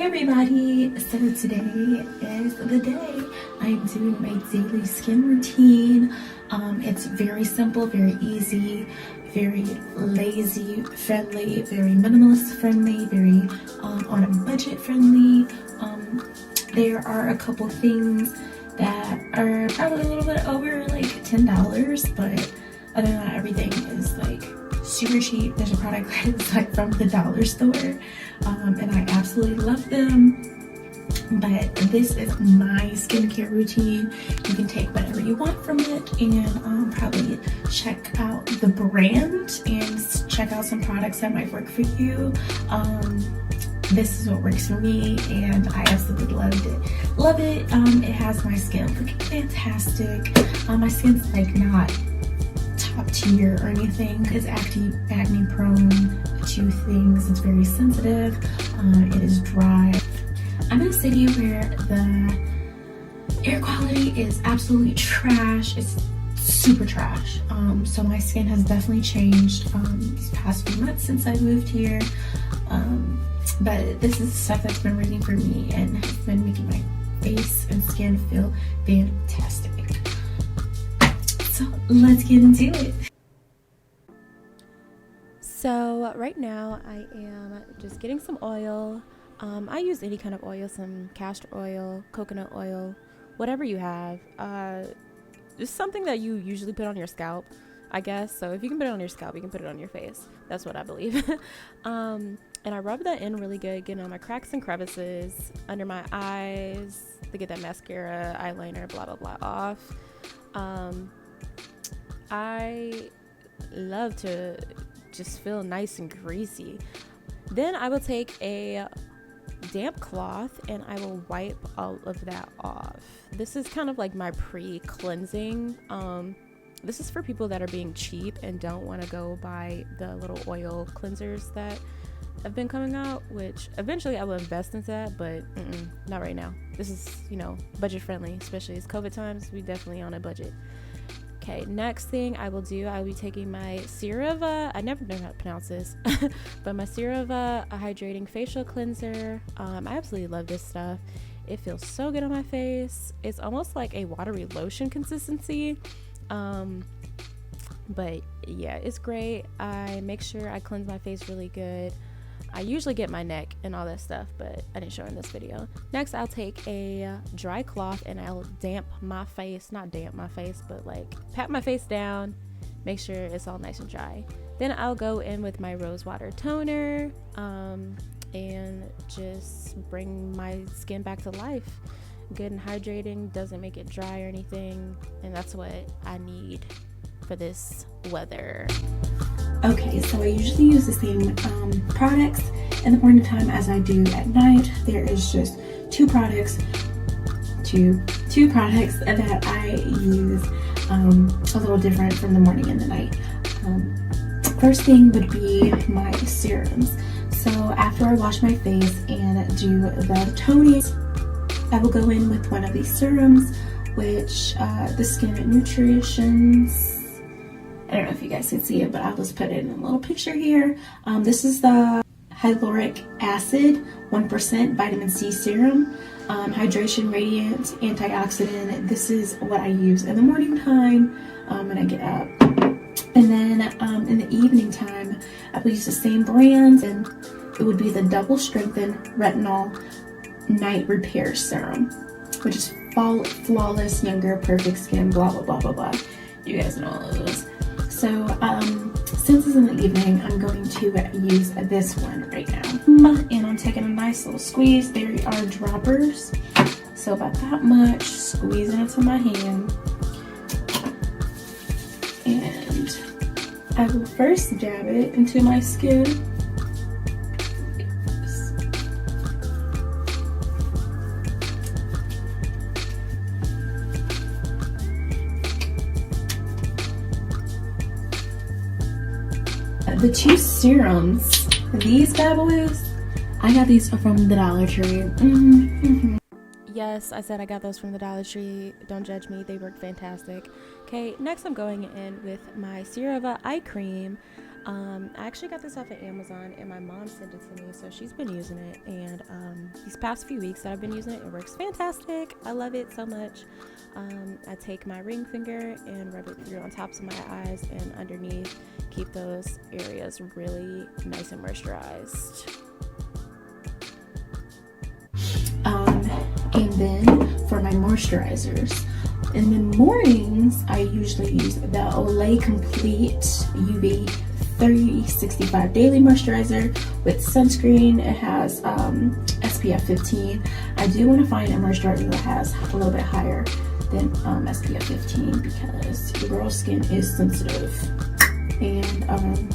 Hey everybody, so today is the day I'm doing my daily skin routine. It's very simple, very easy, very lazy friendly, very minimalist friendly, very on a budget friendly. There are a couple things that are probably a little bit over like $10, but other than that, everything is like super cheap. There's a product that is like from the dollar store, and I absolutely love them. But this is my skincare routine. You can take whatever you want from it and probably check out the brand and check out some products that might work for you. This is what works for me and I absolutely loved it. Love it. It has my skin looking fantastic. My skin's like not top tier or anything. It's acne prone to things. It's very sensitive. It is dry. I'm in a city where the air quality is absolutely trash. It's super trash. So my skin has definitely changed these past few months since I moved here. But this is stuff that's been working for me and has been making my face and skin feel fantastic. So let's get into it. So right now I am just getting some oil. I use any kind of oil, some castor oil, coconut oil, whatever you have. Just something that you usually put on your scalp, I guess. So if you can put it on your scalp, you can put it on your face. That's what I believe. And I rub that in really good, getting on my cracks and crevices, under my eyes, to get that mascara, eyeliner, blah, blah, blah off. I love to just feel nice and greasy. Then I will take a damp cloth and I will wipe all of that off. This is kind of like my pre-cleansing. This is for people that are being cheap and don't want to go buy the little oil cleansers that have been coming out, which eventually I will invest into that, but not right now. This is, budget friendly, especially as COVID times. We definitely on a budget. Okay, next thing I will do, I will be taking my CeraVe, I never know how to pronounce this, but my CeraVe a hydrating facial cleanser. I absolutely love this stuff. It feels so good on my face. It's almost like a watery lotion consistency. But yeah, it's great. I make sure I cleanse my face really good. I usually get my neck and all that stuff, but I didn't show in this video. Next, I'll take a dry cloth and I'll damp my face, not damp my face, but like pat my face down, make sure it's all nice and dry. Then I'll go in with my Rosewater toner and just bring my skin back to life. Good and hydrating, doesn't make it dry or anything, and that's what I need for this weather. Okay, so I usually use the same products in the morning time as I do at night. There is just two products that I use a little different from the morning and the night. First thing would be my serums. So after I wash my face and do the toning, I will go in with one of these serums, which the Skin Nutrition's, I don't know if you guys can see it, but I'll just put it in a little picture here. This is the hyaluronic acid 1% vitamin C serum, hydration, radiant, antioxidant. This is what I use in the morning time when I get up. And then in the evening time, I will use the same brand, and it would be the double strengthened retinol night repair serum, which is flawless, younger, perfect skin, blah, blah, blah, blah, blah. You guys know all of those. So since it's in the evening, I'm going to use this one right now. And I'm taking a nice little squeeze. There are droppers. So about that much, squeezing it into my hand. And I will first dab it into my skin. The two serums, these bad boys, I got these from the Dollar Tree. Yes, I said I got those from the Dollar Tree. Don't judge me, they work fantastic. Okay, next I'm going in with my CeraVe eye cream. I actually got this off of Amazon, and my mom sent it to me, so she's been using it. And these past few weeks that I've been using it, it works fantastic. I love it so much. I take my ring finger and rub it through on tops of my eyes and underneath, keep those areas really nice and moisturized. And then for my moisturizers, in the mornings, I usually use the Olay Complete UV 365 Daily Moisturizer with sunscreen. It has SPF 15. I do want to find a moisturizer that has a little bit higher than SPF 15 because your girl's skin is sensitive. And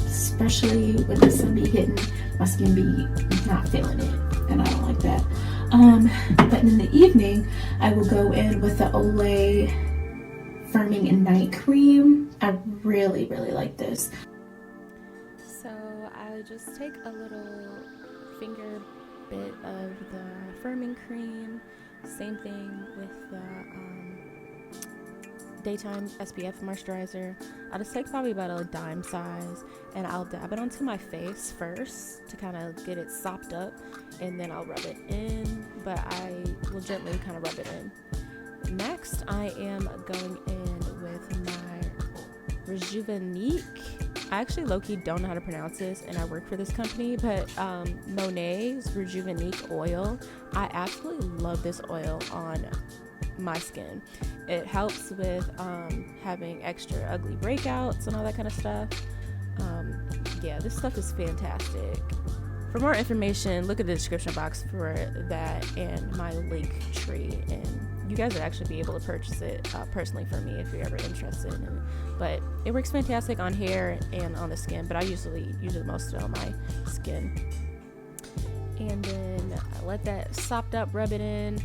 especially when the sun be hitting, my skin be not feeling it, and I don't like that. But in the evening, I will go in with the Olay Firming and Night Cream. I really, really like this. So I just take a little finger bit of the firming cream. Same thing with the daytime SPF moisturizer. I'll just take probably about a dime size, and I'll dab it onto my face first to kind of get it sopped up, and then I'll rub it in, but I will gently kind of rub it in. Next, I am going in with my Rejuvenate. I actually low-key don't know how to pronounce this, and I work for this company, but Monet's Rejuvenate oil. I absolutely love this oil on my skin. It helps with having extra ugly breakouts and all that kind of stuff. Yeah, this stuff is fantastic. For more information, look at the description box for that and my link tree, and you guys would actually be able to purchase it personally for me if you're ever interested in it. But it works fantastic on hair and on the skin, but I usually use it most on my skin. And then I let that sopped up, rub it in.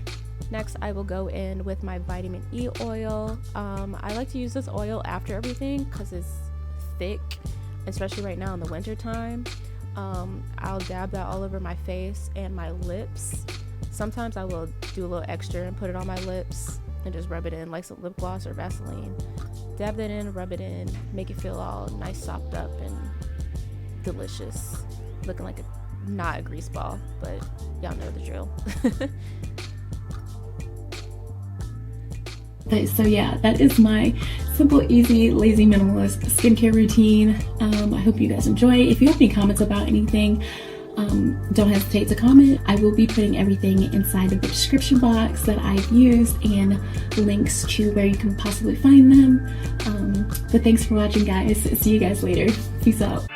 Next, I will go in with my vitamin E oil. I like to use this oil after everything because it's thick, especially right now in the winter time. I'll dab that all over my face and my lips. Sometimes I will do a little extra and put it on my lips and just rub it in like some lip gloss or Vaseline. Dab that in, rub it in, make it feel all nice, sopped up, and delicious. Looking like not a grease ball, but y'all know the drill. So yeah, that is my simple, easy, lazy, minimalist skincare routine. I hope you guys enjoy. If you have any comments about anything, don't hesitate to comment. I will be putting everything inside of the description box that I've used and links to where you can possibly find them. But thanks for watching, guys. See you guys later. Peace out.